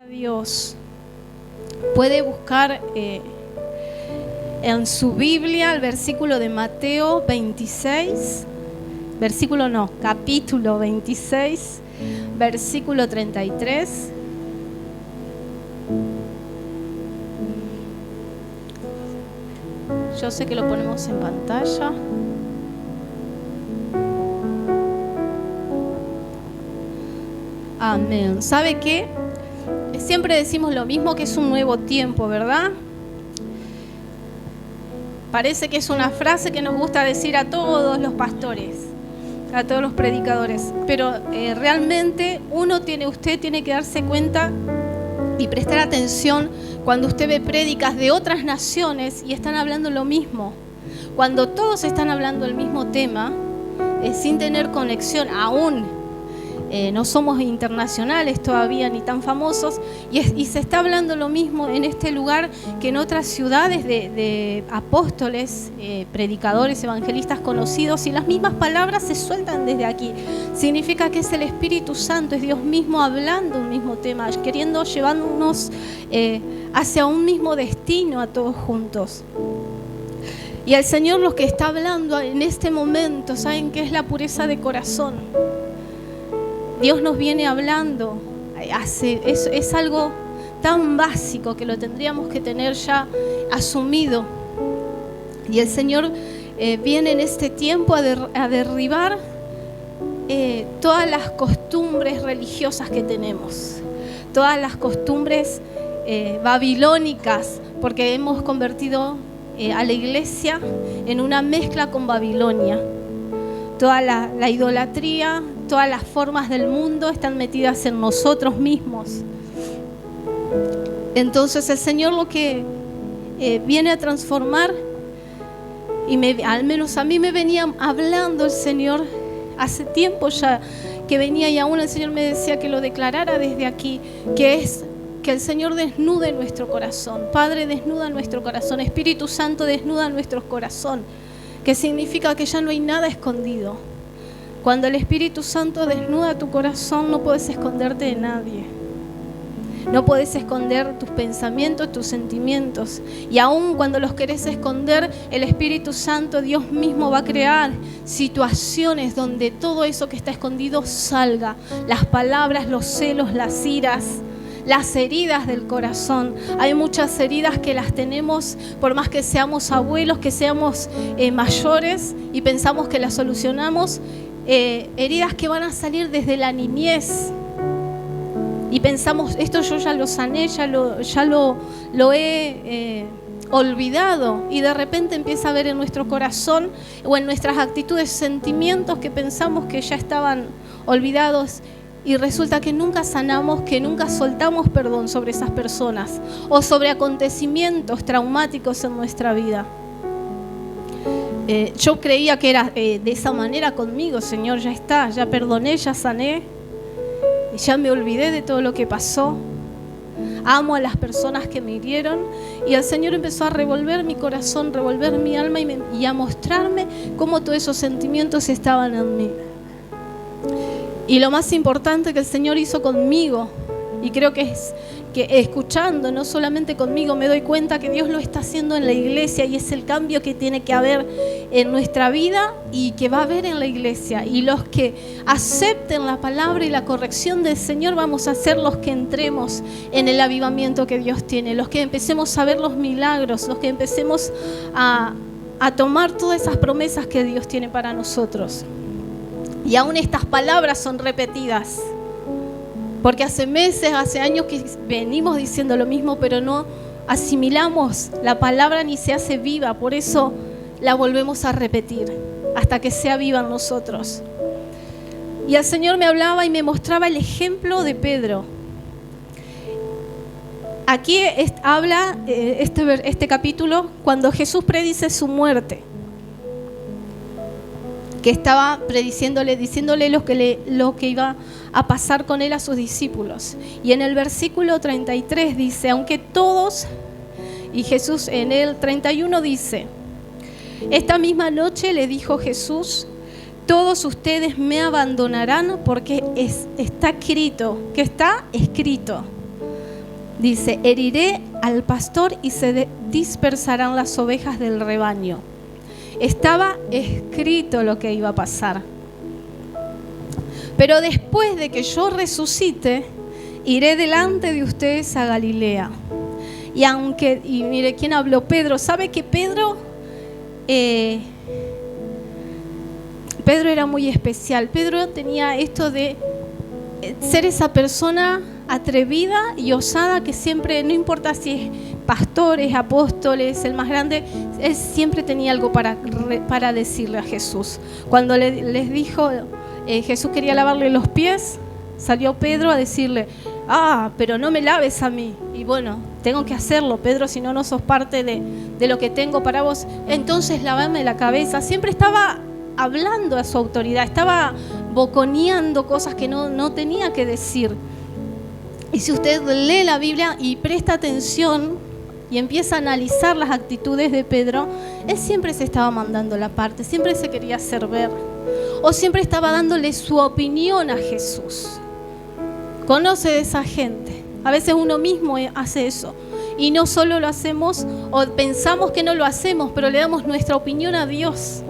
Dios. Puede buscar en su Biblia el versículo de Mateo 26, capítulo 26, versículo 33. Yo sé que lo ponemos en pantalla. Amén. ¿Sabe qué? Siempre decimos lo mismo, que es un nuevo tiempo, ¿verdad? Parece que es una frase que nos gusta decir a todos los pastores, a todos los predicadores, pero realmente usted tiene que darse cuenta y prestar atención cuando usted ve prédicas de otras naciones y están hablando lo mismo. Cuando todos están hablando el mismo tema, sin tener conexión aún. No somos internacionales todavía ni tan famosos y se está hablando lo mismo en este lugar que en otras ciudades de apóstoles, predicadores, evangelistas conocidos, y las mismas palabras se sueltan desde aquí. Significa que es el Espíritu Santo, es Dios mismo hablando un mismo tema, queriendo llevarnos hacia un mismo destino a todos juntos. Y el Señor lo que está hablando en este momento, ¿saben qué es? La pureza de corazón. Dios nos viene hablando, es algo tan básico que lo tendríamos que tener ya asumido. Y el Señor viene en este tiempo a derribar todas las costumbres religiosas que tenemos, todas las costumbres babilónicas, porque hemos convertido a la iglesia en una mezcla con Babilonia. Toda la idolatría, todas las formas del mundo están metidas en nosotros mismos. Entonces el Señor lo que viene a transformar, y al menos a mí me venía hablando el Señor hace tiempo ya, que venía y aún el Señor me decía que lo declarara desde aquí, que es que el Señor desnude nuestro corazón. Padre, desnuda nuestro corazón. Espíritu Santo, desnuda nuestro corazón. Que significa que ya no hay nada escondido. Cuando el Espíritu Santo desnuda tu corazón, no puedes esconderte de nadie. No puedes esconder tus pensamientos, tus sentimientos. Y aún cuando los querés esconder, el Espíritu Santo, Dios mismo, va a crear situaciones donde todo eso que está escondido salga. Las palabras, los celos, las iras, las heridas del corazón. Hay muchas heridas que las tenemos, por más que seamos abuelos, que seamos mayores y pensamos que las solucionamos, heridas que van a salir desde la niñez. Y pensamos, esto yo ya lo sané, ya lo he olvidado. Y de repente empieza a haber en nuestro corazón o en nuestras actitudes sentimientos que pensamos que ya estaban olvidados. Y resulta que nunca sanamos, que nunca soltamos perdón sobre esas personas o sobre acontecimientos traumáticos en nuestra vida. Yo creía que era de esa manera conmigo. Señor, ya está, ya perdoné, ya sané, ya me olvidé de todo lo que pasó. Amo a las personas que me hirieron. Y el Señor empezó a revolver mi corazón, revolver mi alma y a mostrarme cómo todos esos sentimientos estaban en mí. Y lo más importante que el Señor hizo conmigo, y creo que es que escuchando, no solamente conmigo, me doy cuenta que Dios lo está haciendo en la iglesia, y es el cambio que tiene que haber en nuestra vida y que va a haber en la iglesia. Y los que acepten la palabra y la corrección del Señor vamos a ser los que entremos en el avivamiento que Dios tiene, los que empecemos a ver los milagros, los que empecemos a tomar todas esas promesas que Dios tiene para nosotros. Y aún estas palabras son repetidas, porque hace meses, hace años que venimos diciendo lo mismo, pero no asimilamos la palabra ni se hace viva. Por eso la volvemos a repetir hasta que sea viva en nosotros. Y el Señor me hablaba y me mostraba el ejemplo de Pedro. Aquí habla este capítulo cuando Jesús predice su muerte, que estaba diciéndole lo que iba a pasar con él a sus discípulos. Y en el versículo 33 dice, aunque todos, y Jesús en el 31 dice, Esta misma noche le dijo Jesús: todos ustedes me abandonarán porque está escrito, que está escrito. Dice: heriré al pastor y se dispersarán las ovejas del rebaño. Estaba escrito lo que iba a pasar. Pero después de que yo resucite, iré delante de ustedes a Galilea. Y mire quién habló, Pedro. ¿Sabe que Pedro era muy especial? Pedro tenía esto de ser esa persona atrevida y osada que siempre, no importa si es pastores, apóstoles, el más grande, él siempre tenía algo para decirle a Jesús. Cuando les dijo, Jesús quería lavarle los pies, salió Pedro a decirle: pero no me laves a mí. Y bueno, tengo que hacerlo, Pedro, si no, no sos parte de lo que tengo para vos. Entonces lávame la cabeza. Siempre estaba hablando a su autoridad, estaba boconeando cosas que no tenía que decir. Y si usted lee la Biblia y presta atención y empieza a analizar las actitudes de Pedro, él siempre se estaba mandando la parte, siempre se quería hacer ver, o siempre estaba dándole su opinión a Jesús. Conoce de esa gente. A veces uno mismo hace eso. Y no solo lo hacemos, o pensamos que no lo hacemos, pero le damos nuestra opinión a Dios.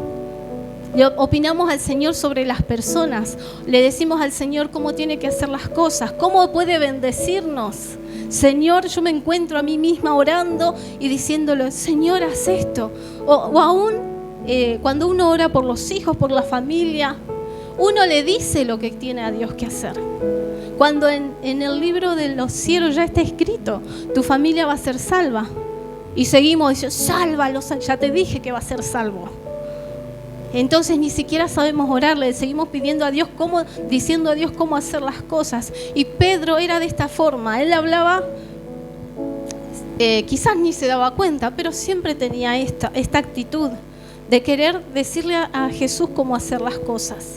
Le opinamos al Señor sobre las personas. Le decimos al Señor cómo tiene que hacer las cosas, cómo puede bendecirnos. Señor, yo me encuentro a mí misma orando y diciéndole: Señor, haz esto. O aún cuando uno ora por los hijos, por la familia, uno le dice lo que tiene a Dios que hacer. Cuando en el libro de los cielos ya está escrito: tu familia va a ser salva. Y seguimos diciendo: sálvalos, ya te dije que va a ser salvo. Entonces ni siquiera sabemos orarle, seguimos pidiendo a Dios diciendo a Dios cómo hacer las cosas. Y Pedro era de esta forma, él hablaba, quizás ni se daba cuenta, pero siempre tenía esta actitud de querer decirle a Jesús cómo hacer las cosas.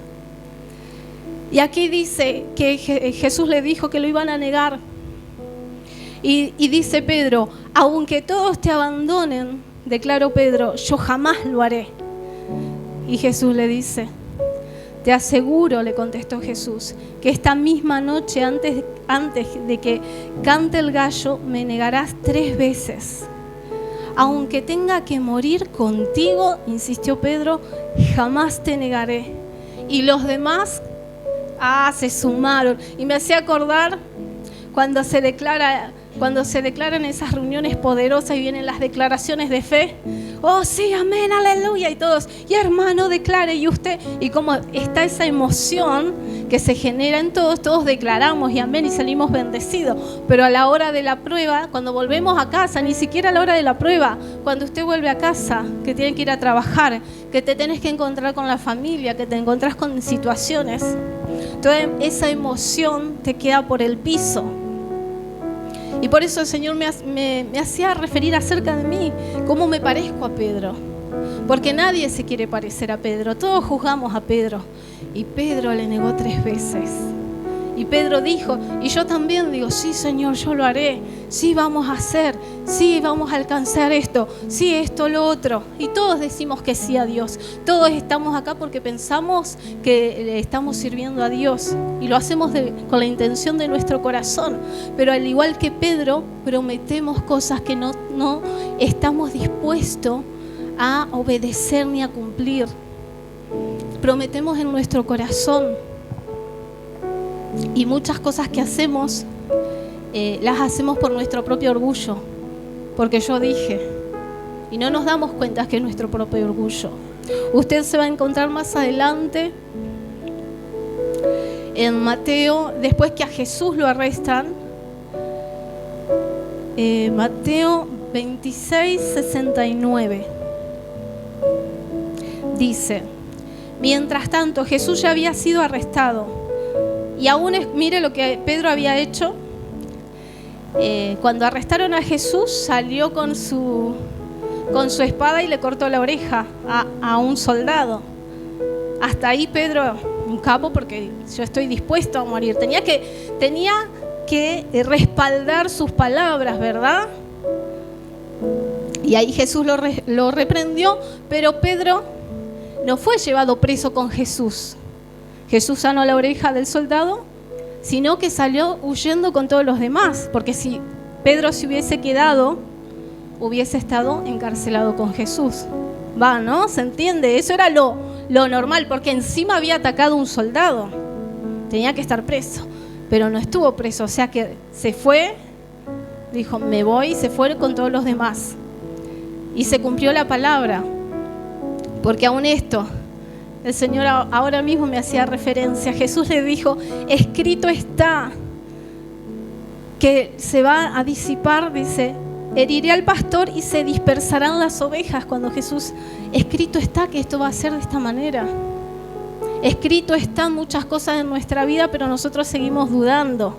Y aquí dice que Jesús le dijo que lo iban a negar. Y dice Pedro: aunque todos te abandonen, declaró Pedro, yo jamás lo haré. Y Jesús le dice: te aseguro, le contestó Jesús, que esta misma noche antes de que cante el gallo me negarás 3 veces. Aunque tenga que morir contigo, insistió Pedro, jamás te negaré. Y los demás se sumaron. Y me hacía acordar cuando se declaran esas reuniones poderosas y vienen las declaraciones de fe. Oh sí, amén, aleluya, y todos, y hermano, declare, y usted, y como está esa emoción que se genera en todos declaramos y amén y salimos bendecidos. Pero a la hora de la prueba, cuando volvemos a casa, ni siquiera a la hora de la prueba, cuando usted vuelve a casa, que tiene que ir a trabajar, que te tenés que encontrar con la familia, que te encontrás con situaciones, entonces esa emoción te queda por el piso. Y por eso el Señor me hacía referir acerca de mí, cómo me parezco a Pedro. Porque nadie se quiere parecer a Pedro, todos juzgamos a Pedro. Y Pedro le negó 3 veces. Y Pedro dijo, y yo también digo, sí Señor, yo lo haré, sí vamos a hacer, sí vamos a alcanzar esto, sí esto, lo otro. Y todos decimos que sí a Dios. Todos estamos acá porque pensamos que le estamos sirviendo a Dios. Y lo hacemos con la intención de nuestro corazón. Pero al igual que Pedro, prometemos cosas que no estamos dispuestos a obedecer ni a cumplir. Prometemos en nuestro corazón. Y muchas cosas que hacemos, las hacemos por nuestro propio orgullo. Porque yo dije, y no nos damos cuenta que es nuestro propio orgullo. Usted se va a encontrar más adelante en Mateo, después que a Jesús lo arrestan, Mateo 26:69. Dice, mientras tanto Jesús ya había sido arrestado. Y aún, mire lo que Pedro había hecho. Cuando arrestaron a Jesús, salió con su espada y le cortó la oreja a un soldado. Hasta ahí Pedro, un capo, porque yo estoy dispuesto a morir. Tenía que respaldar sus palabras, ¿verdad? Y ahí Jesús lo reprendió, pero Pedro no fue llevado preso con Jesús. Jesús sanó la oreja del soldado, sino que salió huyendo con todos los demás, porque si Pedro se hubiese quedado, hubiese estado encarcelado con Jesús. ¿No? ¿Se entiende? Eso era lo normal, porque encima había atacado a un soldado. Tenía que estar preso, pero no estuvo preso, o sea que se fue, dijo, me voy, y se fue con todos los demás. Y se cumplió la palabra, porque aún esto, el Señor ahora mismo me hacía referencia. Jesús le dijo, escrito está, que se va a disipar, dice, heriré al pastor y se dispersarán las ovejas. Cuando Jesús, escrito está que esto va a ser de esta manera. Escrito están muchas cosas en nuestra vida, pero nosotros seguimos dudando.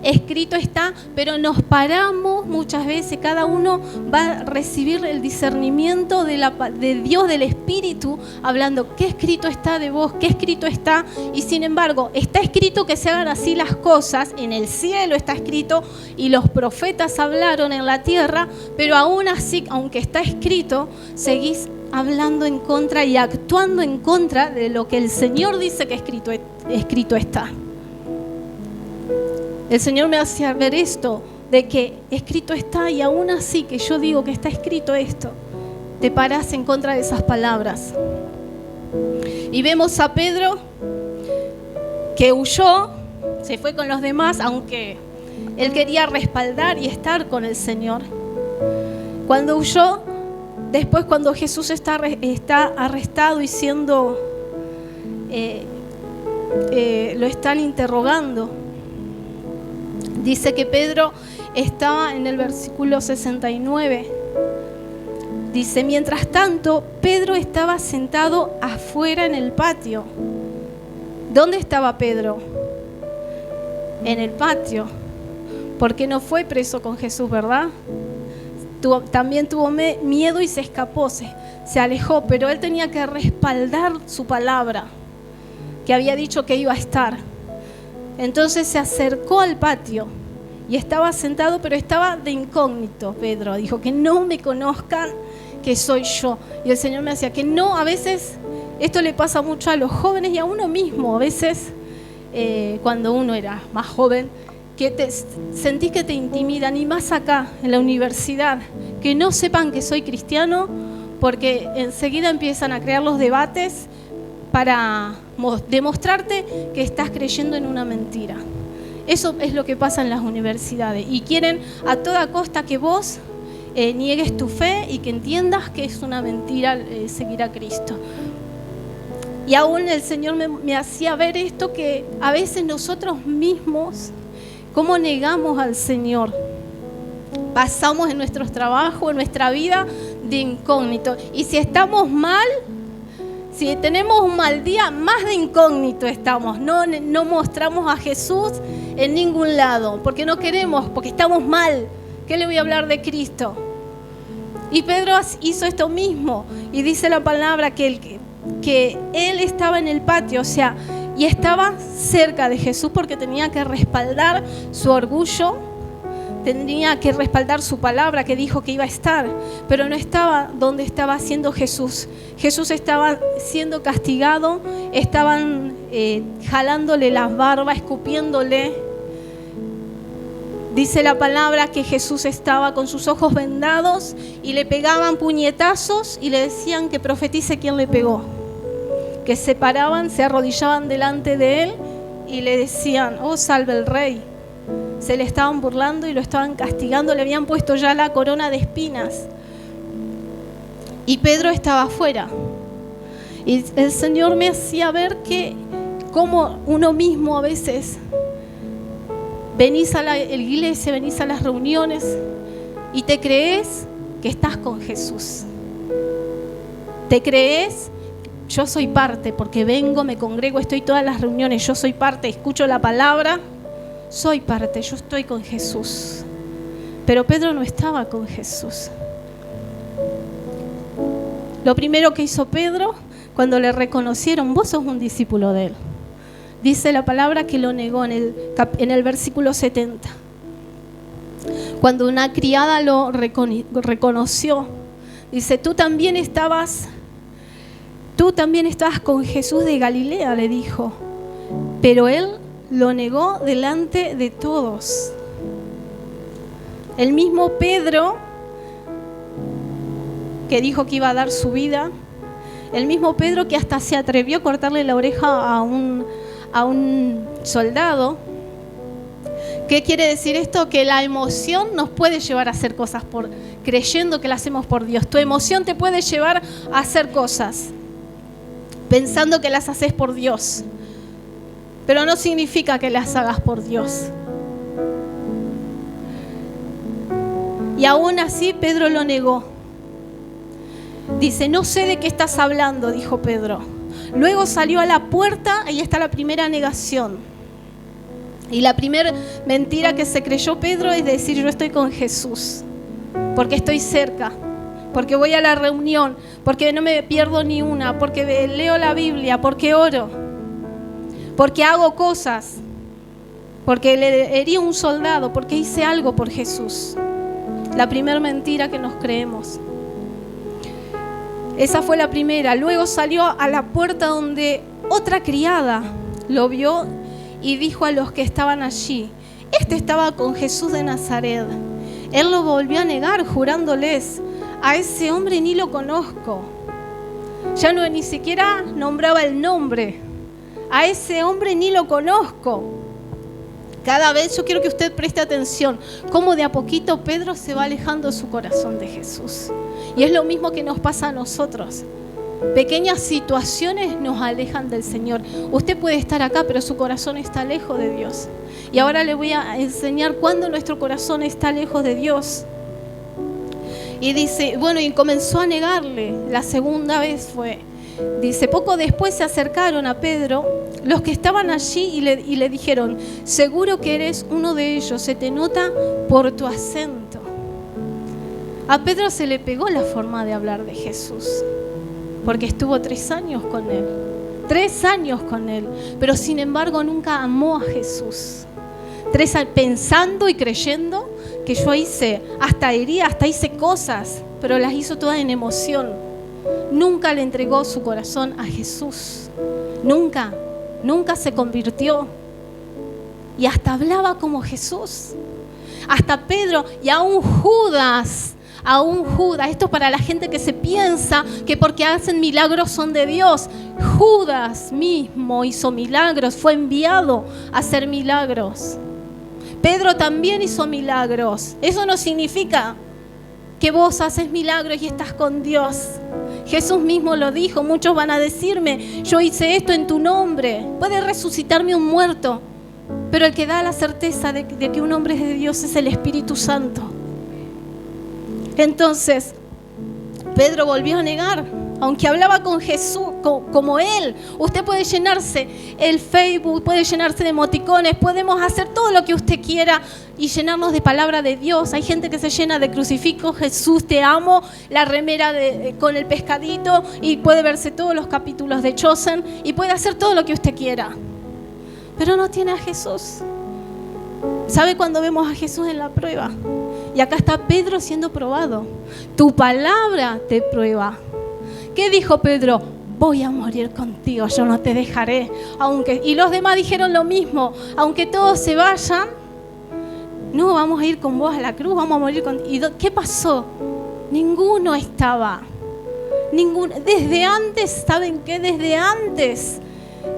Escrito está, pero nos paramos muchas veces. Cada uno va a recibir el discernimiento de Dios, del Espíritu, hablando, ¿qué escrito está de vos? ¿Qué escrito está? Y sin embargo, está escrito que se hagan así las cosas. En el cielo está escrito y los profetas hablaron en la tierra, pero aún así, aunque está escrito, seguís hablando en contra y actuando en contra de lo que el Señor dice que escrito está. El Señor me hacía ver esto, de que escrito está, y aún así que yo digo que está escrito esto, te parás en contra de esas palabras. Y vemos a Pedro que huyó, se fue con los demás, aunque él quería respaldar y estar con el Señor. Cuando huyó, después cuando Jesús está arrestado y siendo, lo están interrogando, dice que Pedro estaba en el versículo 69. Dice, mientras tanto, Pedro estaba sentado afuera en el patio. ¿Dónde estaba Pedro? En el patio, porque no fue preso con Jesús, ¿verdad? También tuvo miedo y se escapó, se alejó, pero él tenía que respaldar su palabra, que había dicho que iba a estar. Entonces se acercó al patio y estaba sentado, pero estaba de incógnito. Pedro dijo, que no me conozcan que soy yo. Y el Señor me decía que no, a veces esto le pasa mucho a los jóvenes y a uno mismo. A veces cuando uno era más joven, que sentís que te intimidan, y más acá en la universidad, que no sepan que soy cristiano, porque enseguida empiezan a crear los debates para demostrarte que estás creyendo en una mentira. Eso es lo que pasa en las universidades, y quieren a toda costa que vos niegues tu fe y que entiendas que es una mentira seguir a Cristo. Y aún el Señor me hacía ver esto, que a veces nosotros mismos, ¿cómo negamos al Señor? Pasamos en nuestros trabajos, en nuestra vida de incógnito. Y si estamos mal, si tenemos un mal día, más de incógnito estamos. No mostramos a Jesús en ningún lado, porque no queremos, porque estamos mal. ¿Qué le voy a hablar de Cristo? Y Pedro hizo esto mismo. Y dice la palabra que él estaba en el patio, o sea, y estaba cerca de Jesús porque tenía que respaldar su orgullo, tenía que respaldar su palabra que dijo que iba a estar, pero no estaba donde estaba siendo Jesús. Jesús estaba siendo castigado, estaban jalándole las barbas, escupiéndole. Dice la palabra que Jesús estaba con sus ojos vendados y le pegaban puñetazos y le decían que profetice quién le pegó. Que se paraban, se arrodillaban delante de él y le decían, oh, salve el rey. Se le estaban burlando y lo estaban castigando, le habían puesto ya la corona de espinas. Y Pedro estaba afuera. Y el Señor me hacía ver que como uno mismo a veces venís a la iglesia, venís a las reuniones y te crees que estás con Jesús. Te crees, yo soy parte porque vengo, me congrego, estoy todas las reuniones, yo soy parte, escucho la palabra, soy parte, yo estoy con Jesús. Pero Pedro no estaba con Jesús. Lo primero que hizo Pedro, cuando le reconocieron, vos sos un discípulo de él. Dice la palabra que lo negó en el versículo 70. Cuando una criada lo reconoció, Dice, tú también estabas con Jesús de Galilea, le dijo. Pero él lo negó delante de todos. El mismo Pedro, que dijo que iba a dar su vida, el mismo Pedro que hasta se atrevió a cortarle la oreja a un soldado. ¿Qué quiere decir esto? Que la emoción nos puede llevar a hacer cosas creyendo que la hacemos por Dios. Tu emoción te puede llevar a hacer cosas pensando que las haces por Dios, pero no significa que las hagas por Dios. Y aún así Pedro lo negó. Dice, no sé de qué estás hablando, dijo Pedro. Luego salió a la puerta, ahí está la primera negación. Y la primera mentira que se creyó Pedro es decir, yo estoy con Jesús, porque estoy cerca, porque voy a la reunión, porque no me pierdo ni una, porque leo la Biblia, porque oro, porque hago cosas, porque le herí a un soldado, porque hice algo por Jesús. La primera mentira que nos creemos. Esa fue la primera. Luego salió a la puerta donde otra criada lo vio y dijo a los que estaban allí, este estaba con Jesús de Nazaret. Él lo volvió a negar, jurándoles, a ese hombre ni lo conozco. Ya no ni siquiera nombraba el nombre. A ese hombre ni lo conozco. Cada vez yo quiero que usted preste atención, cómo de a poquito Pedro se va alejando su corazón de Jesús. Y es lo mismo que nos pasa a nosotros. Pequeñas situaciones nos alejan del Señor. Usted puede estar acá, pero su corazón está lejos de Dios. Y ahora le voy a enseñar cuándo nuestro corazón está lejos de Dios. Y dice, bueno, y comenzó a negarle. La segunda vez fue, dice, poco después se acercaron a Pedro los que estaban allí y le dijeron, seguro que eres uno de ellos, se te nota por tu acento. A Pedro se le pegó la forma de hablar de Jesús, porque estuvo 3 años con él. 3 años con él, pero sin embargo nunca amó a Jesús. 3 años pensando y creyendo que yo hice, hasta hice cosas, pero las hizo todas en emoción. Nunca le entregó su corazón a Jesús. Nunca se convirtió. Y hasta hablaba como Jesús. Hasta Pedro y aún Judas, esto para la gente que se piensa que porque hacen milagros son de Dios. Judas mismo hizo milagros, fue enviado a hacer milagros. Pedro también hizo milagros. Eso no significa que vos haces milagros y estás con Dios. Jesús mismo lo dijo, muchos van a decirme, yo hice esto en tu nombre. Puede resucitarme un muerto, pero el que da la certeza de que un hombre es de Dios es el Espíritu Santo. Entonces, Pedro volvió a negar, aunque hablaba con Jesús como él. Usted puede llenarse el Facebook, puede llenarse de emoticones, podemos hacer todo lo que usted quiera y llenarnos de palabra de Dios. Hay gente que se llena de crucifijo, Jesús te amo, la remera con el pescadito, y puede verse todos los capítulos de Chosen y puede hacer todo lo que usted quiera, pero no tiene a Jesús. ¿Sabe cuando vemos a Jesús en la prueba? Y acá está Pedro siendo probado. Tu palabra te prueba. ¿Qué dijo Pedro? Voy a morir contigo, yo no te dejaré. Y los demás dijeron lo mismo. Aunque todos se vayan, no, vamos a ir con vos a la cruz, vamos a morir contigo. ¿Y qué pasó? Ninguno estaba. Desde antes, ¿saben qué? Desde antes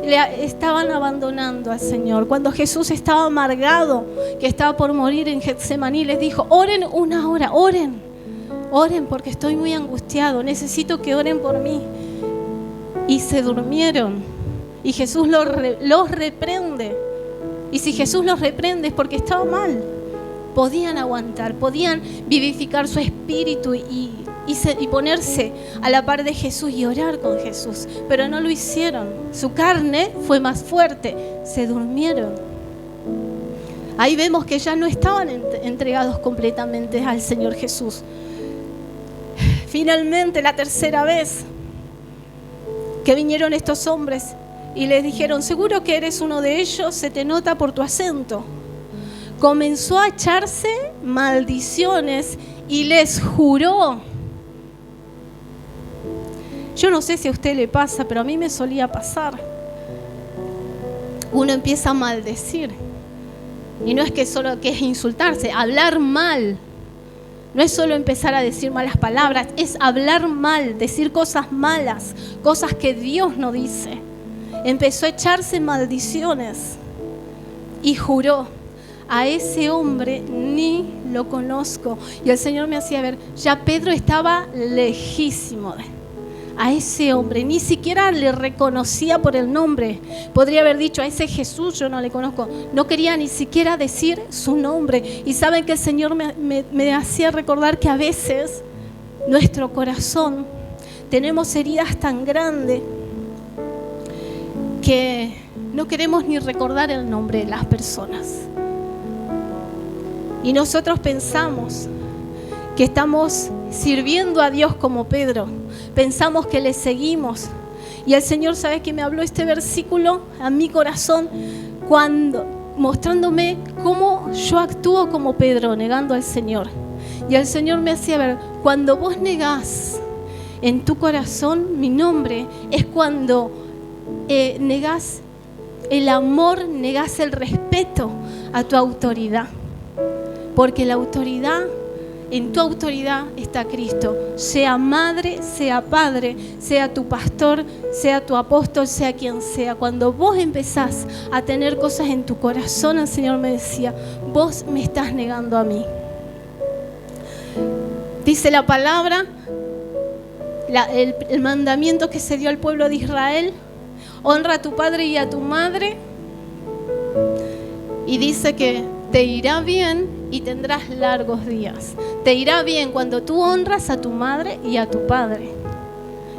le estaban abandonando al Señor. Cuando Jesús estaba amargado, que estaba por morir en Getsemaní, les dijo, oren 1 hora, oren porque estoy muy angustiado, necesito que oren por mí. Y se durmieron y Jesús los reprende. Y si Jesús los reprende es porque estaba mal. Podían aguantar, podían vivificar su espíritu y ponerse a la par de Jesús y orar con Jesús, pero no lo hicieron. Su carne fue más fuerte, se durmieron. Ahí vemos que ya no estaban entregados completamente al Señor Jesús. Finalmente, la tercera vez que vinieron estos hombres y les dijeron, seguro que eres uno de ellos, se te nota por tu acento. Comenzó a echarse maldiciones y les juró Yo no sé si a usted le pasa, pero a mí me solía pasar. Uno empieza a maldecir. Y no es que solo que es insultarse, hablar mal. No es solo empezar a decir malas palabras, es hablar mal, decir cosas malas, cosas que Dios no dice. Empezó a echarse maldiciones y juró: a ese hombre ni lo conozco. Y el Señor me hacía ver, ya Pedro estaba lejísimo. A ese hombre ni siquiera le reconocía por el nombre. Podría haber dicho: a ese Jesús yo no le conozco. No quería ni siquiera decir su nombre. Y saben que el Señor me hacía recordar que a veces nuestro corazón tenemos heridas tan grandes que no queremos ni recordar el nombre de las personas. Y nosotros pensamos que estamos sirviendo a Dios como Pedro. Pensamos que le seguimos. Y el Señor, ¿sabe que me habló este versículo a mi corazón? Mostrándome cómo yo actúo como Pedro, negando al Señor. Y el Señor me hacía ver, cuando vos negás en tu corazón mi nombre, es cuando negás el amor, negás el respeto a tu autoridad. Porque la autoridad, en tu autoridad está Cristo. Sea madre, sea padre, sea tu pastor, sea tu apóstol, sea quien sea. Cuando vos empezás a tener cosas en tu corazón, el Señor me decía: vos me estás negando a mí. Dice la palabra, el mandamiento que se dio al pueblo de Israel: honra a tu padre y a tu madre. Y dice que te irá bien y tendrás largos días. Te irá bien cuando tú honras a tu madre y a tu padre.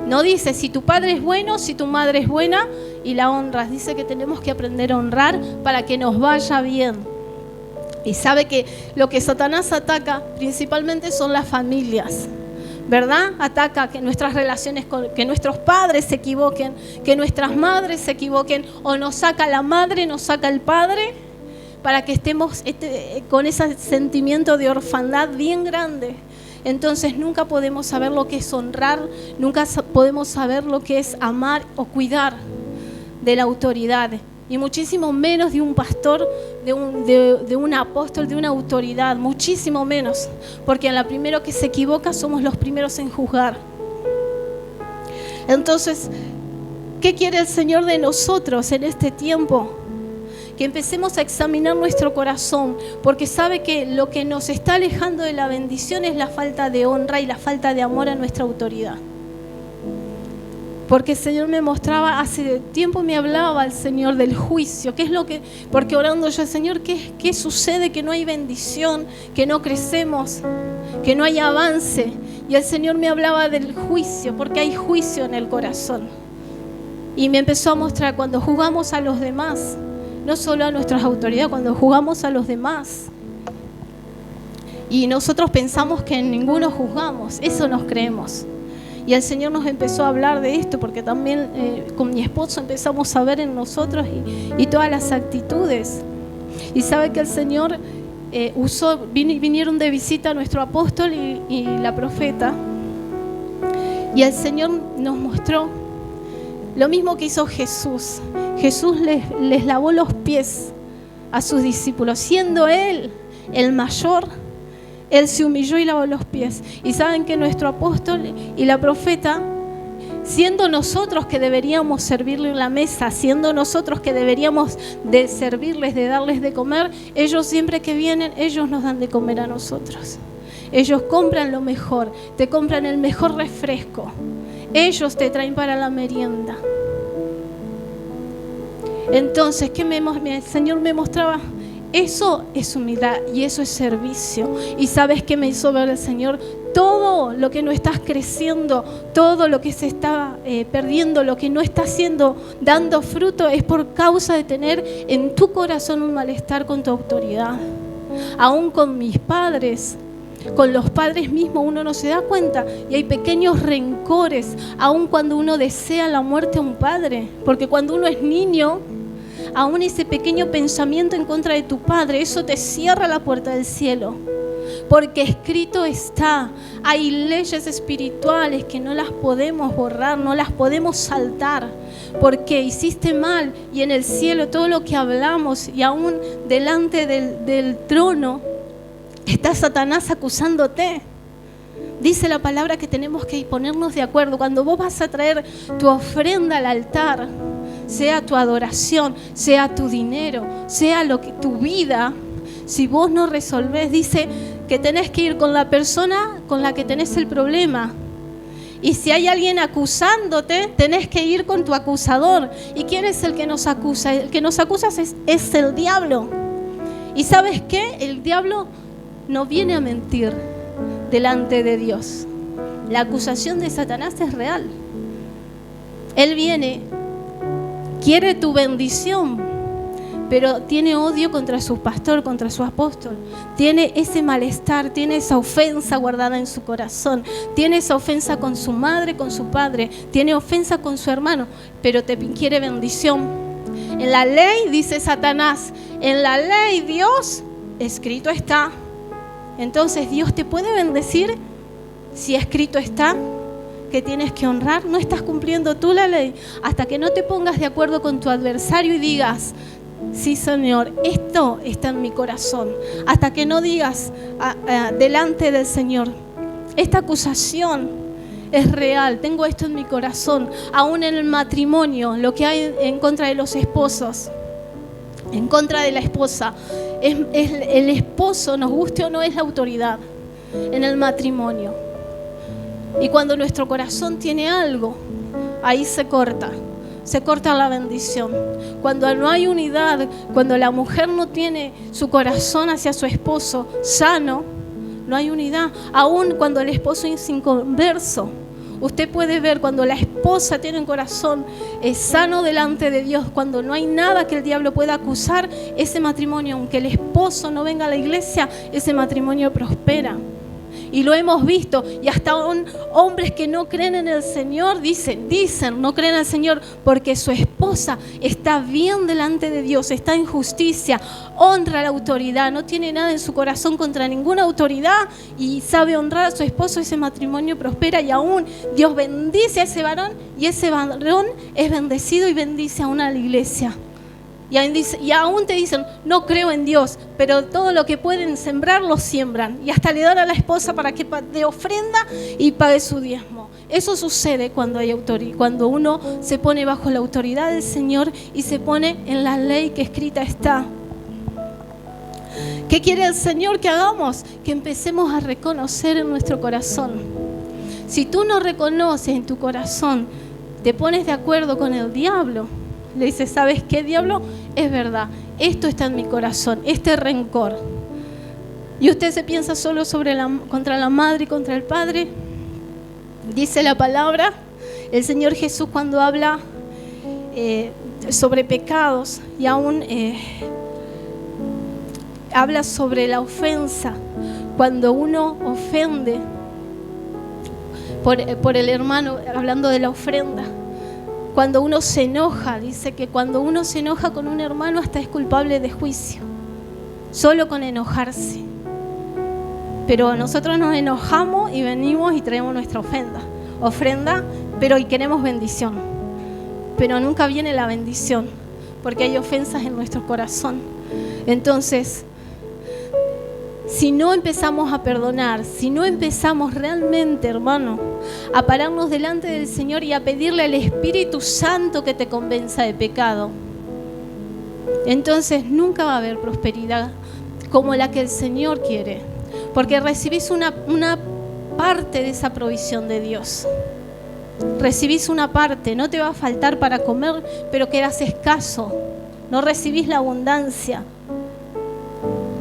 No dice si tu padre es bueno, si tu madre es buena y la honras. Dice que tenemos que aprender a honrar para que nos vaya bien. Y sabe que lo que Satanás ataca principalmente son las familias, ¿verdad? Ataca que nuestras relaciones, que nuestros padres se equivoquen, que nuestras madres se equivoquen, o nos saca la madre, nos saca el padre, para que estemos con ese sentimiento de orfandad bien grande. Entonces nunca podemos saber lo que es honrar, nunca podemos saber lo que es amar o cuidar de la autoridad, y muchísimo menos de un pastor, de un apóstol, de una autoridad, muchísimo menos, porque en la primera que se equivoca somos los primeros en juzgar. Entonces, ¿qué quiere el Señor de nosotros en este tiempo? Que empecemos a examinar nuestro corazón, porque sabe que lo que nos está alejando de la bendición es la falta de honra y la falta de amor a nuestra autoridad. Porque el Señor me mostraba, hace tiempo me hablaba el Señor del juicio, porque orando yo, Señor, ¿qué sucede? Que no hay bendición, que no crecemos, que no hay avance. Y el Señor me hablaba del juicio, porque hay juicio en el corazón. Y me empezó a mostrar cuando juzgamos a los demás, no solo a nuestras autoridades, cuando juzgamos a los demás. Y nosotros pensamos que en ninguno juzgamos, eso nos creemos. Y el Señor nos empezó a hablar de esto, porque también con mi esposo empezamos a ver en nosotros y todas las actitudes. Y sabe que el Señor vinieron de visita a nuestro apóstol y la profeta. Y el Señor nos mostró lo mismo que hizo Jesús. Jesús les lavó los pies a sus discípulos. Siendo Él el mayor, Él se humilló y lavó los pies. Y saben que nuestro apóstol y la profeta, siendo nosotros que deberíamos servirle en la mesa, siendo nosotros que deberíamos de servirles, de darles de comer, ellos siempre que vienen, ellos nos dan de comer a nosotros. Ellos compran lo mejor, te compran el mejor refresco. Ellos te traen para la merienda. Entonces, el Señor me mostraba, eso es humildad y eso es servicio. Y ¿sabes qué me hizo ver el Señor? Todo lo que no estás creciendo, todo lo que se está perdiendo, lo que no está dando fruto, es por causa de tener en tu corazón un malestar con tu autoridad. Aún con mis padres, con los padres mismos, uno no se da cuenta y hay pequeños rencores, aún cuando uno desea la muerte a un padre, porque cuando uno es niño, aún ese pequeño pensamiento en contra de tu padre, eso te cierra la puerta del cielo. porque escrito está. Hay leyes espirituales que no las podemos borrar, no las podemos saltar, porque hiciste mal, y en el cielo todo lo que hablamos, y aún delante del trono está Satanás acusándote. Dice la palabra que tenemos que ponernos de acuerdo. Cuando vos vas a traer tu ofrenda al altar, sea tu adoración, sea tu dinero, sea tu vida, si vos no resolvés, dice que tenés que ir con la persona con la que tenés el problema. Y si hay alguien acusándote, tenés que ir con tu acusador. ¿Y quién es el que nos acusa? El que nos acusa es el diablo. ¿Y sabes qué? El diablo no viene a mentir delante de Dios. La acusación de Satanás es real. Él viene, quiere tu bendición, pero tiene odio contra su pastor, contra su apóstol. Tiene ese malestar, tiene esa ofensa guardada en su corazón. Tiene esa ofensa con su madre, con su padre. Tiene ofensa con su hermano, pero te quiere bendición. En la ley, dice Satanás, en la ley Dios, escrito está. Entonces Dios te puede bendecir si escrito está que tienes que honrar. No estás cumpliendo tú la ley hasta que no te pongas de acuerdo con tu adversario y digas: sí, Señor, esto está en mi corazón. Hasta que no digas delante del Señor: esta acusación es real, tengo esto en mi corazón. Aún en el matrimonio, lo que hay en contra de los esposos, en contra de la esposa, es el esposo, nos guste o no, es la autoridad en el matrimonio. Y cuando nuestro corazón tiene algo, ahí se corta la bendición. Cuando no hay unidad, cuando la mujer no tiene su corazón hacia su esposo sano, no hay unidad. Aún cuando el esposo es inconverso, usted puede ver cuando la esposa tiene un corazón sano delante de Dios, cuando no hay nada que el diablo pueda acusar, ese matrimonio, aunque el esposo no venga a la iglesia, ese matrimonio prospera. Y lo hemos visto, y hasta hombres que no creen en el Señor dicen, no creen en el Señor porque su esposa está bien delante de Dios, está en justicia, honra la autoridad, no tiene nada en su corazón contra ninguna autoridad y sabe honrar a su esposo. Ese matrimonio prospera y aún Dios bendice a ese varón, y ese varón es bendecido y bendice aún a la iglesia. Y aún te dicen: no creo en Dios, pero todo lo que pueden sembrar lo siembran, y hasta le dan a la esposa para que dé ofrenda y pague su diezmo. Eso sucede cuando hay autoridad, cuando uno se pone bajo la autoridad del Señor y se pone en la ley que escrita está. ¿Qué quiere el Señor que hagamos? Que empecemos a reconocer en nuestro corazón. Si tú no reconoces en tu corazón, te pones de acuerdo con el diablo, le dices: ¿sabes qué, diablo? Es verdad, esto está en mi corazón, este rencor. Y usted se piensa solo contra la madre y contra el padre. Dice la palabra, el Señor Jesús, cuando habla sobre pecados, y aún habla sobre la ofensa. Cuando uno ofende por el hermano, hablando de la ofrenda. Cuando uno se enoja, dice que cuando uno se enoja con un hermano hasta es culpable de juicio, solo con enojarse. Pero nosotros nos enojamos y venimos y traemos nuestra ofrenda, pero y queremos bendición. Pero nunca viene la bendición, porque hay ofensas en nuestro corazón. Entonces, si no empezamos a perdonar, si no empezamos realmente, hermano, a pararnos delante del Señor y a pedirle al Espíritu Santo que te convenza de pecado, entonces nunca va a haber prosperidad como la que el Señor quiere, porque recibís una parte de esa provisión de Dios. Recibís una parte, no te va a faltar para comer, pero quedas escaso, no recibís la abundancia.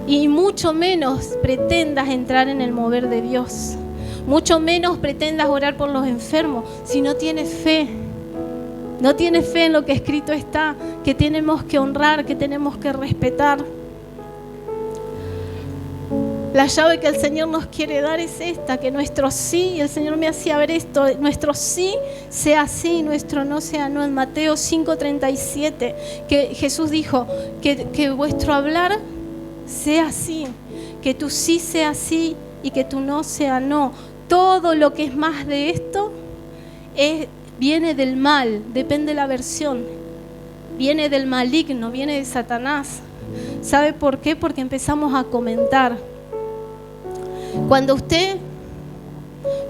Y mucho menos pretendas entrar en el mover de Dios. Mucho menos pretendas orar por los enfermos si no tienes fe. No tienes fe en lo que escrito está, que tenemos que honrar, que tenemos que respetar. La llave que el Señor nos quiere dar es esta, que nuestro sí, y el Señor me hacía ver esto, nuestro sí sea sí, nuestro no sea no. En Mateo 5:37, que Jesús dijo que vuestro hablar sea así, que tu sí sea sí y que tu no sea no. Todo lo que es más de esto viene del mal, depende de la versión. Viene del maligno, viene de Satanás. ¿Sabe por qué? Porque empezamos a comentar. Cuando usted,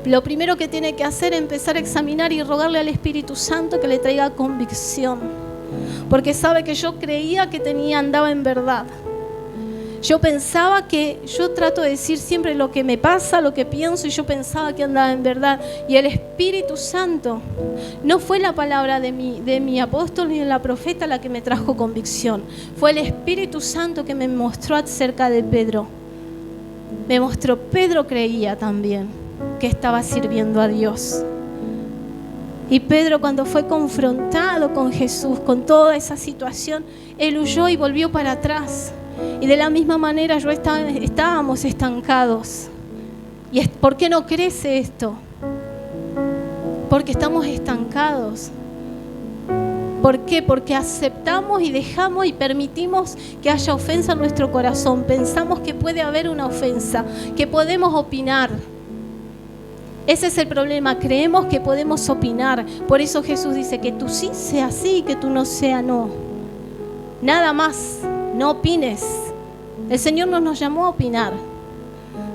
lo primero que tiene que hacer es empezar a examinar y rogarle al Espíritu Santo que le traiga convicción. Porque sabe que yo creía que andaba en verdad. Yo pensaba que, yo trato de decir siempre lo que me pasa, lo que pienso, y yo pensaba que andaba en verdad. Y el Espíritu Santo, no fue la palabra de mi apóstol ni de la profeta la que me trajo convicción. Fue el Espíritu Santo que me mostró acerca de Pedro. Me mostró, Pedro creía también que estaba sirviendo a Dios. Y Pedro, cuando fue confrontado con Jesús, con toda esa situación, él huyó y volvió para atrás. Y de la misma manera estábamos estancados. ¿Y por qué no crece esto? Porque estamos estancados. ¿Por qué? Porque aceptamos y dejamos y permitimos que haya ofensa en nuestro corazón. Pensamos que puede haber una ofensa, que podemos opinar. Ese es el problema, creemos que podemos opinar. Por eso Jesús dice que tu sí sea sí y que tu no sea no. Nada más, no opines. El Señor no nos llamó a opinar.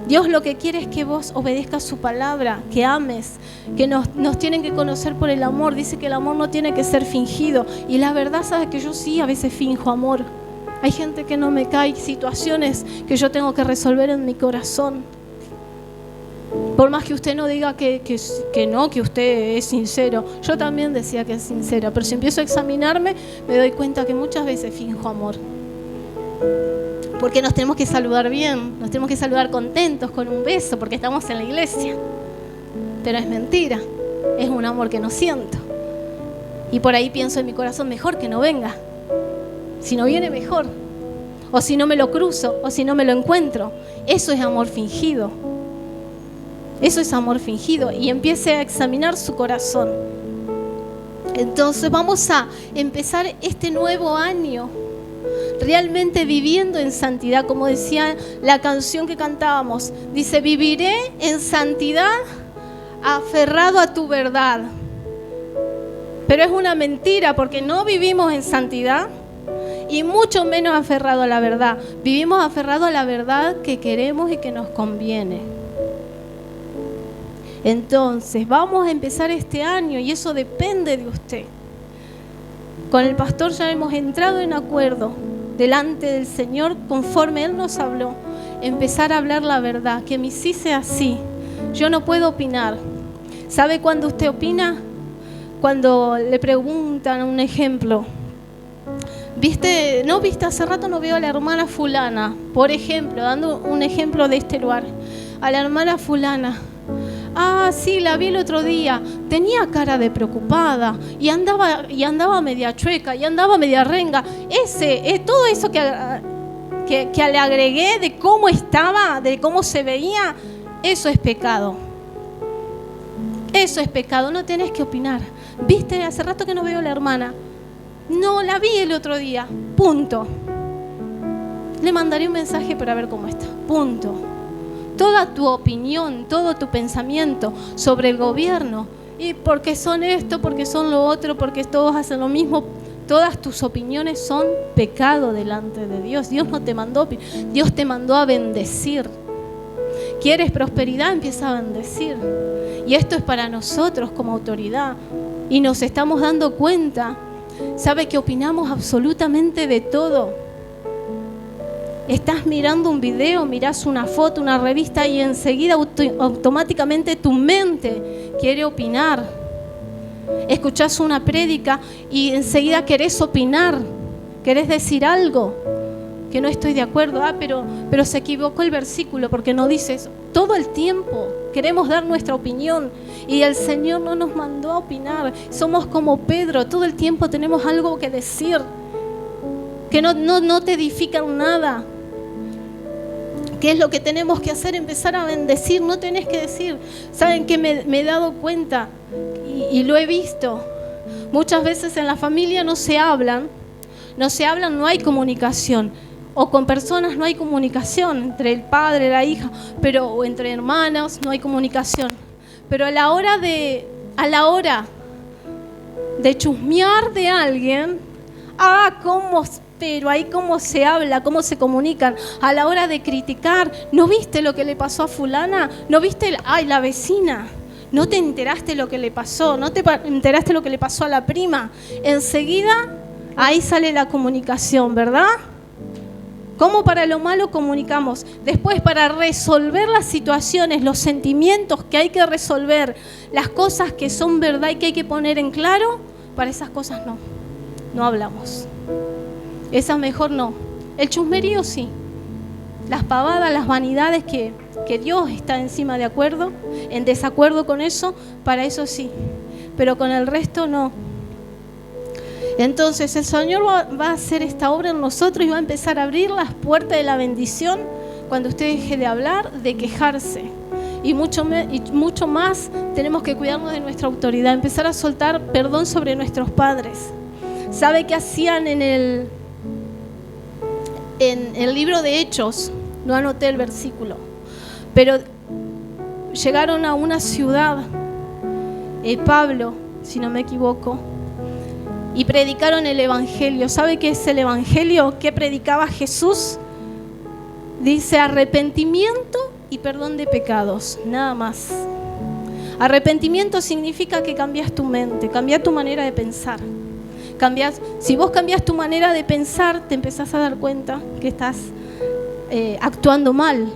Dios lo que quiere es que vos obedezcas su palabra, que ames, que nos tienen que conocer por el amor. Dice que el amor no tiene que ser fingido. Y la verdad, sabes que yo sí a veces finjo amor. Hay gente que no me cae, situaciones que yo tengo que resolver en mi corazón. Por más que usted no diga que no, que usted es sincero. Yo también decía que es sincera, pero si empiezo a examinarme, me doy cuenta que muchas veces finjo amor. Porque nos tenemos que saludar bien, nos tenemos que saludar contentos, con un beso, porque estamos en la iglesia. Pero es mentira, es un amor que no siento. Y por ahí pienso en mi corazón, mejor que no venga. Si no viene, mejor. O si no me lo cruzo, o si no me lo encuentro. Eso es amor fingido. Eso es amor fingido. Y empiece a examinar su corazón. Entonces vamos a empezar este nuevo año realmente viviendo en santidad, como decía la canción que cantábamos. Dice, viviré en santidad aferrado a tu verdad. Pero es una mentira, porque no vivimos en santidad y mucho menos aferrado a la verdad. Vivimos aferrado a la verdad que queremos y que nos conviene. Entonces vamos a empezar este año y eso depende de usted. Con el pastor ya hemos entrado en acuerdo delante del Señor, conforme Él nos habló, empezar a hablar la verdad, que mi sí sea sí. Yo no puedo opinar. ¿Sabe cuándo usted opina? Cuando le preguntan un ejemplo. ¿Viste? Hace rato no veo a la hermana fulana, por ejemplo, dando un ejemplo de este lugar. A la hermana fulana. Ah, sí, la vi el otro día. Tenía cara de preocupada y andaba media chueca y andaba media renga. Todo eso que le agregué de cómo estaba, de cómo se veía, eso es pecado. Eso es pecado, no tenés que opinar. ¿Viste? Hace rato que no veo a la hermana. No, la vi el otro día. Punto. Le mandaré un mensaje para ver cómo está. Punto. Toda tu opinión, todo tu pensamiento sobre el gobierno, y porque son esto, porque son lo otro, porque todos hacen lo mismo, todas tus opiniones son pecado delante de Dios. Dios no te mandó, Dios te mandó a bendecir. ¿Quieres prosperidad? Empieza a bendecir. Y esto es para nosotros como autoridad. Y nos estamos dando cuenta, ¿sabe que opinamos absolutamente de todo? Estás mirando un video, mirás una foto, una revista y enseguida automáticamente tu mente quiere opinar. Escuchás una prédica y enseguida querés opinar, querés decir algo que no estoy de acuerdo. Pero se equivocó el versículo porque no dice eso. Todo el tiempo queremos dar nuestra opinión y el Señor no nos mandó a opinar. Somos como Pedro, todo el tiempo tenemos algo que decir que no te edifican nada. ¿Qué es lo que tenemos que hacer? Empezar a bendecir, no tenés que decir. ¿Saben qué me he dado cuenta? Y lo he visto. Muchas veces en la familia no se hablan, no hay comunicación. o con personas no hay comunicación, entre el padre, la hija, o entre hermanos no hay comunicación. Pero a la hora de chusmear de alguien, pero ahí cómo se habla, cómo se comunican. A la hora de criticar, ¿no viste lo que le pasó a fulana? ¿No viste, la vecina? ¿No te enteraste lo que le pasó? ¿No te enteraste lo que le pasó a la prima? Enseguida, ahí sale la comunicación, ¿verdad? ¿Cómo para lo malo comunicamos? Después, para resolver las situaciones, los sentimientos que hay que resolver, las cosas que son verdad y que hay que poner en claro, para esas cosas no hablamos. Esas mejor no. El chusmerío sí. Las pavadas, las vanidades que Dios está encima en desacuerdo con eso, para eso sí. Pero con el resto no. Entonces el Señor va a hacer esta obra en nosotros y va a empezar a abrir las puertas de la bendición cuando usted deje de hablar, de quejarse. Y mucho más tenemos que cuidarnos de nuestra autoridad, empezar a soltar perdón sobre nuestros padres. ¿Sabe qué hacían en el libro de Hechos? No anoté el versículo, pero llegaron a una ciudad, Pablo, si no me equivoco, y predicaron el Evangelio. ¿Sabe qué es el Evangelio? ¿Qué predicaba Jesús? Dice arrepentimiento y perdón de pecados, nada más. Arrepentimiento significa que cambias tu mente, cambias tu manera de pensar. Si vos cambias tu manera de pensar, te empezás a dar cuenta que estás actuando mal.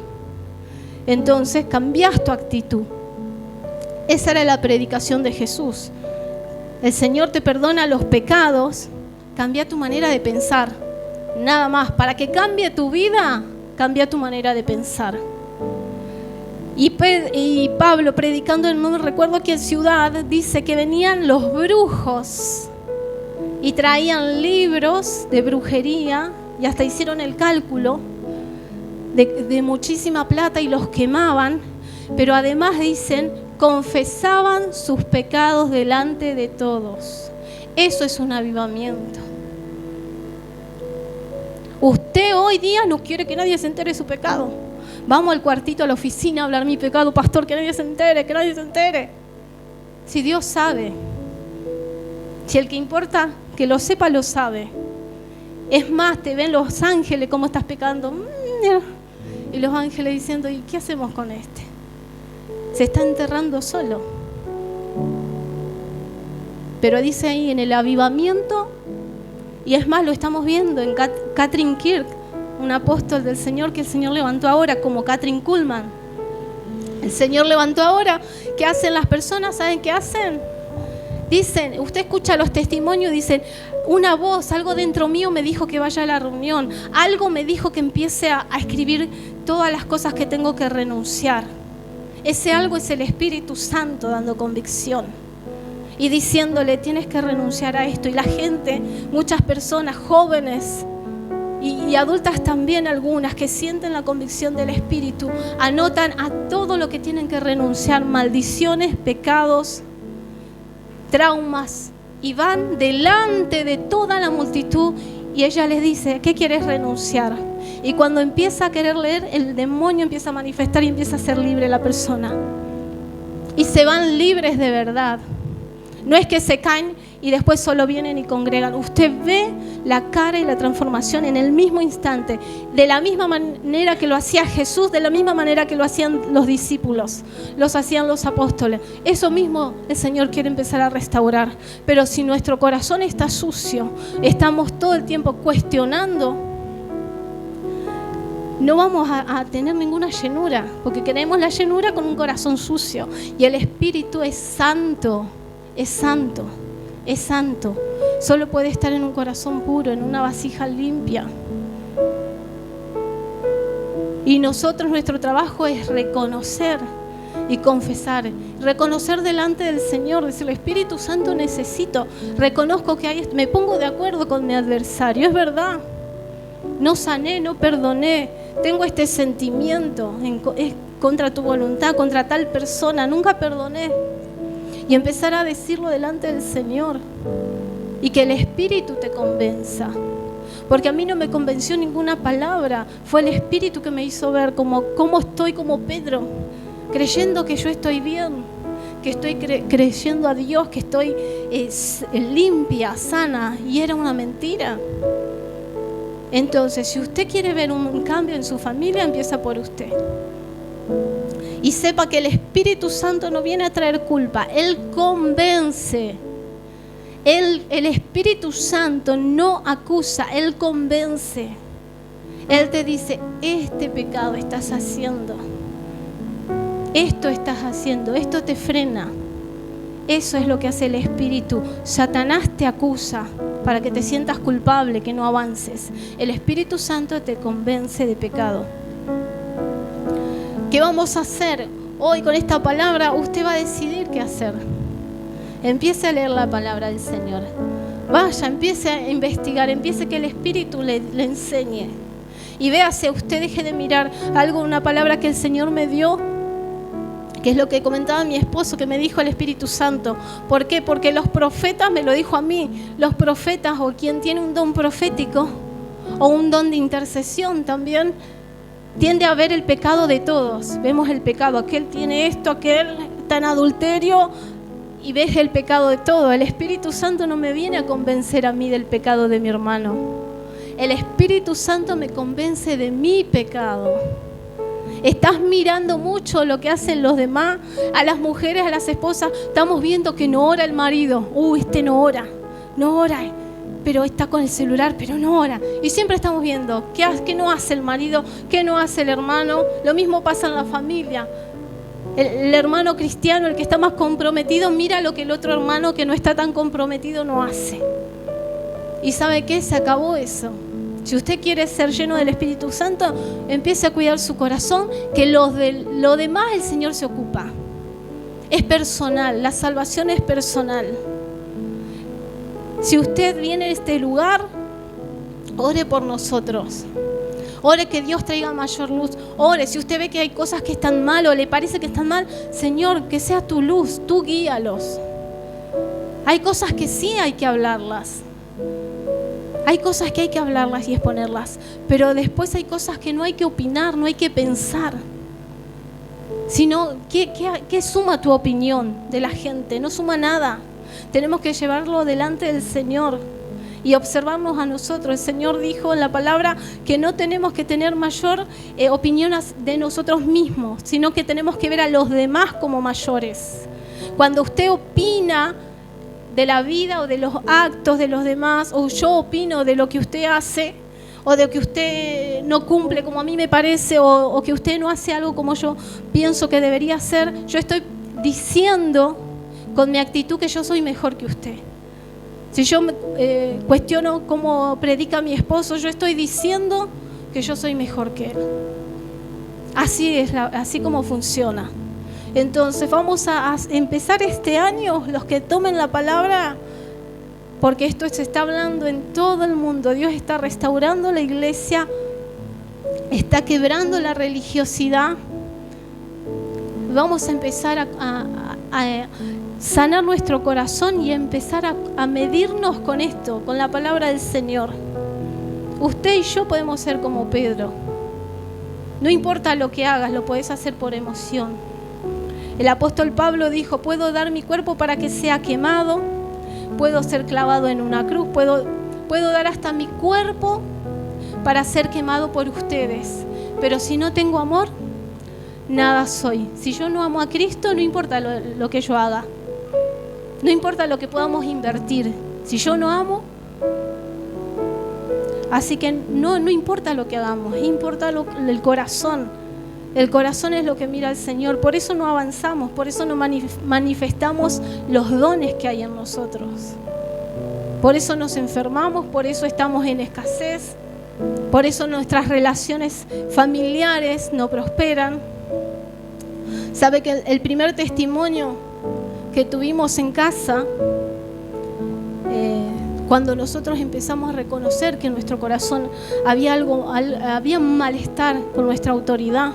Entonces cambias tu actitud. Esa era la predicación de Jesús. El Señor te perdona los pecados, cambia tu manera de pensar. Nada más, para que cambie tu vida, cambia tu manera de pensar. Y Pablo, predicando en no me recuerdo qué ciudad, dice que venían los brujos y traían libros de brujería y hasta hicieron el cálculo de muchísima plata y los quemaban, pero además dicen, confesaban sus pecados delante de todos. Eso es un avivamiento. Usted hoy día no quiere que nadie se entere de su pecado. Vamos al cuartito, a la oficina, a hablar mi pecado, pastor, que nadie se entere, que nadie se entere. Si Dios sabe, si el que importa que lo sepa, lo sabe. Es más, te ven los ángeles cómo estás pecando. Y los ángeles diciendo, ¿y qué hacemos con este? Se está enterrando solo. Pero dice ahí en el avivamiento, y es más, lo estamos viendo en Catherine Kirk, un apóstol del Señor que el Señor levantó ahora, como Kathryn Kuhlman. El Señor levantó ahora. ¿Qué hacen las personas? ¿Saben qué hacen? Dicen, usted escucha los testimonios, dicen, una voz, algo dentro mío me dijo que vaya a la reunión, algo me dijo que empiece a escribir todas las cosas que tengo que renunciar. Ese algo es el Espíritu Santo dando convicción y diciéndole, tienes que renunciar a esto. Y la gente, muchas personas jóvenes y adultas también, algunas que sienten la convicción del Espíritu, anotan a todo lo que tienen que renunciar, maldiciones, pecados, traumas, y van delante de toda la multitud y ella les dice, ¿qué quieres renunciar? Y cuando empieza a querer leer, el demonio empieza a manifestar y empieza a ser libre la persona. Y se van libres de verdad. No es que se caen y después solo vienen y congregan. Usted ve la cara y la transformación en el mismo instante, de la misma manera que lo hacía Jesús, de la misma manera que lo hacían los discípulos, los hacían los apóstoles. Eso mismo el Señor quiere empezar a restaurar. Pero si nuestro corazón está sucio, estamos todo el tiempo cuestionando, no vamos a tener ninguna llenura, porque queremos la llenura con un corazón sucio. Y el Espíritu es santo. Es santo, es santo. Solo puede estar en un corazón puro, en una vasija limpia. Y nosotros, nuestro trabajo es reconocer y confesar. Reconocer delante del Señor, decirle, Espíritu Santo, necesito. Reconozco que me pongo de acuerdo con mi adversario, es verdad. No sané, no perdoné. Tengo este sentimiento es contra tu voluntad, contra tal persona. Nunca perdoné. Y empezar a decirlo delante del Señor y que el Espíritu te convenza. porque a mí no me convenció ninguna palabra. Fue el Espíritu que me hizo ver cómo estoy como Pedro, creyendo que yo estoy bien, que estoy creyendo a Dios, que estoy limpia, sana, y era una mentira. Entonces, si usted quiere ver un cambio en su familia, empieza por usted. Y sepa que el Espíritu Santo no viene a traer culpa, Él convence. El Espíritu Santo no acusa, Él convence. Él te dice, este pecado estás haciendo, esto estás haciendo, esto te frena. Eso es lo que hace el Espíritu. Satanás te acusa para que te sientas culpable, que no avances. El Espíritu Santo te convence de pecado. ¿Qué vamos a hacer? Hoy con esta palabra usted va a decidir qué hacer. Empiece a leer la palabra del Señor. Vaya, empiece a investigar, empiece que el Espíritu le enseñe. Y véase, usted deje de mirar algo, una palabra que el Señor me dio, que es lo que comentaba mi esposo, que me dijo el Espíritu Santo. ¿Por qué? Porque los profetas, me lo dijo a mí, los profetas o quien tiene un don profético o un don de intercesión también, tiende a ver el pecado de todos. Vemos el pecado, aquel tiene esto, aquel está en adulterio, y ves el pecado de todo. El Espíritu Santo no me viene a convencer a mí del pecado de mi hermano. El Espíritu Santo me convence de mi pecado. Estás mirando mucho lo que hacen los demás, a las mujeres, a las esposas. Estamos viendo que no ora el marido. Este no ora, pero está con el celular, pero no ora. Y siempre estamos viendo qué no hace el marido, qué no hace el hermano. Lo mismo pasa en la familia. El hermano cristiano, el que está más comprometido, mira lo que el otro hermano que no está tan comprometido no hace. ¿Y sabe qué? Se acabó eso. Si usted quiere ser lleno del Espíritu Santo, empiece a cuidar su corazón, que lo demás el Señor se ocupa. Es personal, la salvación es personal. Si usted viene a este lugar, ore por nosotros. Ore que Dios traiga mayor luz. Ore, si usted ve que hay cosas que están mal o le parece que están mal, Señor, que sea tu luz, tú guíalos. Hay cosas que sí hay que hablarlas. Hay cosas que hay que hablarlas y exponerlas, pero después hay cosas que no hay que opinar, no hay que pensar. Sino, ¿qué suma tu opinión de la gente? No suma nada. Tenemos que llevarlo delante del Señor y observarnos a nosotros. El Señor dijo en la palabra que no tenemos que tener mayor opinión de nosotros mismos, sino que tenemos que ver a los demás como mayores. Cuando usted opina de la vida o de los actos de los demás, o yo opino de lo que usted hace, o de que usted no cumple como a mí me parece, o que usted no hace algo como yo pienso que debería hacer, yo estoy diciendo con mi actitud que yo soy mejor que usted. Si yo cuestiono cómo predica mi esposo, yo estoy diciendo que yo soy mejor que él. Así como funciona. Entonces vamos a empezar este año, los que tomen la palabra, porque esto se está hablando en todo el mundo. Dios está restaurando la iglesia, está quebrando la religiosidad. Vamos a empezar a sanar nuestro corazón y empezar a medirnos con esto, con la palabra del Señor. Usted y yo podemos ser como Pedro. No importa lo que hagas, lo puedes hacer por emoción. El apóstol Pablo dijo, puedo dar mi cuerpo para que sea quemado, puedo ser clavado en una cruz, puedo dar hasta mi cuerpo para ser quemado por ustedes. Pero si no tengo amor, nada soy. Si yo no amo a Cristo, no importa lo que yo haga. No importa lo que podamos invertir. Si yo no amo, así que no importa lo que hagamos, importa el corazón. El corazón es lo que mira al Señor. Por eso no avanzamos, por eso no manifestamos los dones que hay en nosotros. Por eso nos enfermamos, por eso estamos en escasez, por eso nuestras relaciones familiares no prosperan. ¿Sabe que el primer testimonio que tuvimos en casa, cuando nosotros empezamos a reconocer que en nuestro corazón había un malestar con nuestra autoridad,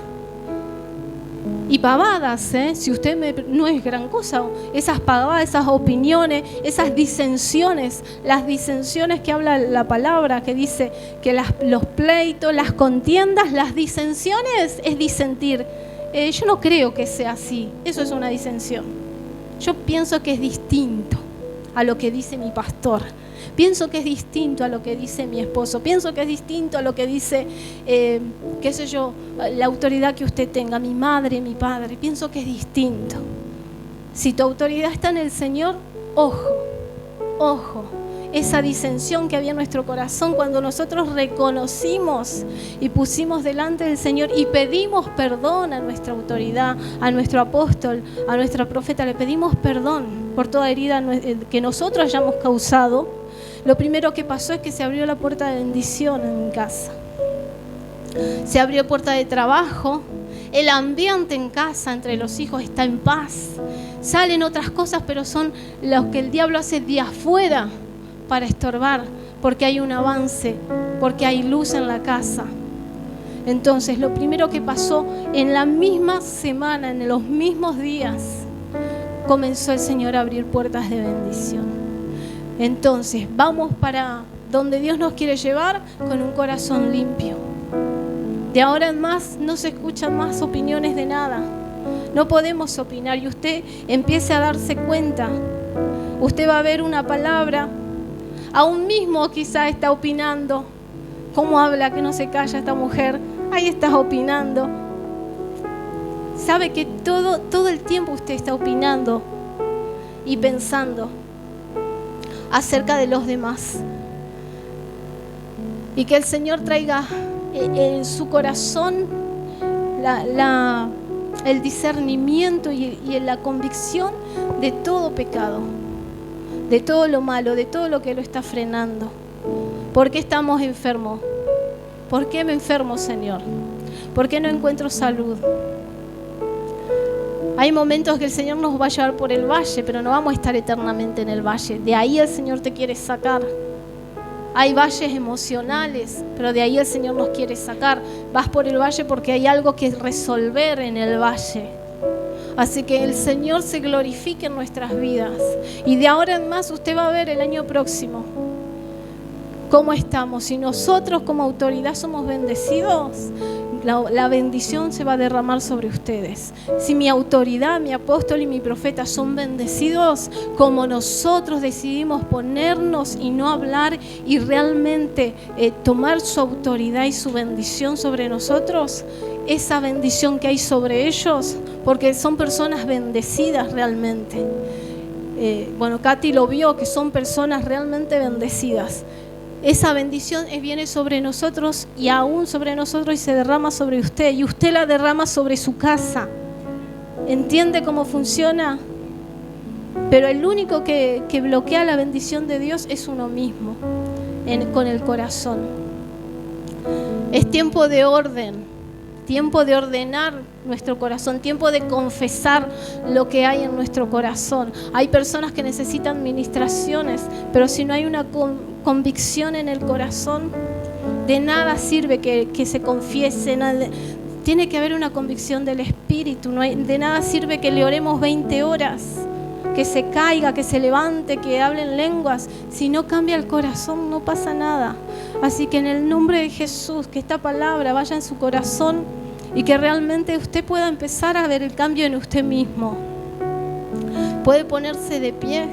Y pavadas, si usted no es gran cosa, esas pavadas, esas opiniones, esas disensiones, las disensiones que habla la palabra, que dice que los pleitos, las contiendas, las disensiones es disentir. Yo no creo que sea así, eso es una disensión. Yo pienso que es distinto a lo que dice mi pastor. Pienso que es distinto a lo que dice mi esposo. Pienso que es distinto a lo que dice, qué sé yo, la autoridad que usted tenga, mi madre, mi padre. Pienso que es distinto. Si tu autoridad está en el Señor, ojo, ojo. Esa disensión que había en nuestro corazón cuando nosotros reconocimos y pusimos delante del Señor y pedimos perdón a nuestra autoridad, a nuestro apóstol, a nuestra profeta, le pedimos perdón por toda herida que nosotros hayamos causado. Lo primero que pasó es que se abrió la puerta de bendición en mi casa. Se abrió puerta de trabajo. El ambiente en casa entre los hijos está en paz. Salen otras cosas, pero son los que el diablo hace de afuera para estorbar, porque hay un avance, porque hay luz en la casa. Entonces, lo primero que pasó en la misma semana, en los mismos días, comenzó el Señor a abrir puertas de bendición. Entonces, vamos para donde Dios nos quiere llevar con un corazón limpio. De ahora en más no se escuchan más opiniones de nada. No podemos opinar y usted empiece a darse cuenta. Usted va a ver una palabra. Aún mismo quizá está opinando. ¿Cómo habla que no se calla esta mujer? Ahí estás opinando. Sabe que todo el tiempo usted está opinando y pensando acerca de los demás. Y que el Señor traiga en su corazón el discernimiento y la convicción de todo pecado, de todo lo malo, de todo lo que lo está frenando. ¿Por qué estamos enfermos? ¿Por qué me enfermo, Señor? ¿Por qué no encuentro salud? Hay momentos que el Señor nos va a llevar por el valle, pero no vamos a estar eternamente en el valle. De ahí el Señor te quiere sacar. Hay valles emocionales, pero de ahí el Señor nos quiere sacar. Vas por el valle porque hay algo que resolver en el valle. Así que el Señor se glorifique en nuestras vidas. Y de ahora en más usted va a ver el año próximo cómo estamos. Si nosotros como autoridad somos bendecidos, la bendición se va a derramar sobre ustedes. Si mi autoridad, mi apóstol y mi profeta son bendecidos, como nosotros decidimos ponernos y no hablar y realmente tomar su autoridad y su bendición sobre nosotros, esa bendición que hay sobre ellos, porque son personas bendecidas realmente. Katy lo vio, que son personas realmente bendecidas. Esa bendición viene sobre nosotros y aún sobre nosotros y se derrama sobre usted. Y usted la derrama sobre su casa. ¿Entiende cómo funciona? Pero el único que bloquea la bendición de Dios es uno mismo, con el corazón. Es tiempo de orden, tiempo de ordenar nuestro corazón, tiempo de confesar lo que hay en nuestro corazón. Hay personas que necesitan ministraciones, pero si no hay una convicción en el corazón, de nada sirve que se confiese. Tiene que haber una convicción del Espíritu. De nada sirve que le oremos 20 horas, que se caiga, que se levante, que hable en lenguas. Si no cambia el corazón, no pasa nada. Así que en el nombre de Jesús, que esta palabra vaya en su corazón y que realmente usted pueda empezar a ver el cambio en usted mismo. Puede ponerse de pie.